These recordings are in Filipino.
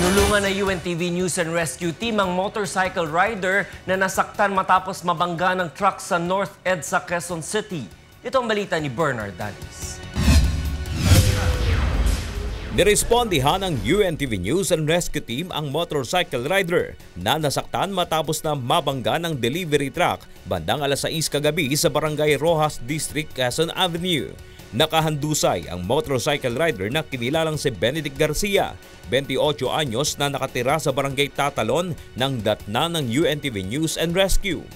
Tinulungan ng UNTV News and Rescue Team ang motorcycle rider na nasaktan matapos mabangga ng truck sa North EDSA, Quezon City. Ito ang balita ni Bernard Dalis. Nirespondihan ng UNTV News and Rescue Team ang motorcycle rider na nasaktan matapos na mabangga ng delivery truck bandang alas 6 kagabi sa Barangay Rojas District, Quezon Avenue. Nakahandusay ang motorcycle rider na kinilalang si Benedict Garcia, 28 anyos na nakatira sa Barangay Tatalon ng datna ng UNTV News and Rescue.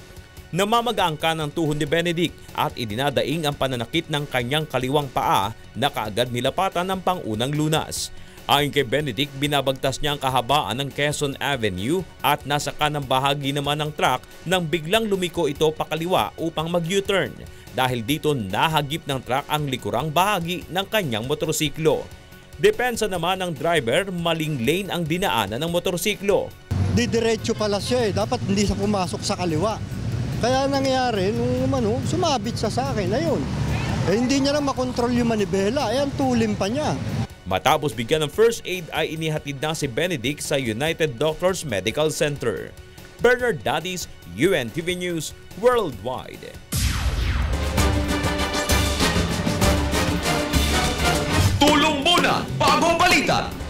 Namamaga ang kanang tuhod ni Benedict at idinadaing ang pananakit ng kanyang kaliwang paa na kaagad nilapatan ng pangunang lunas. Ayon kay Benedict, binabagtas niya ang kahabaan ng Quezon Avenue at nasa kanang bahagi naman ng truck nang biglang lumiko ito pakaliwa upang mag-U-turn. Dahil dito nahagip ng truck ang likurang bahagi ng kanyang motorsiklo. Depensa naman ng driver, maling lane ang dinaanan ng motorsiklo. Didiretso pala siya dapat hindi siya pumasok sa kaliwa. Kaya nangyari, nung sumabit siya sa akin, ayun. Hindi niya lang makontrol yung manibela, ang tulim pa niya. Matapos bigyan ng first aid ay inihatid na si Benedict sa United Doctors Medical Center. Bernard Dalis, UNTV News Worldwide. Tulong muna bago balita.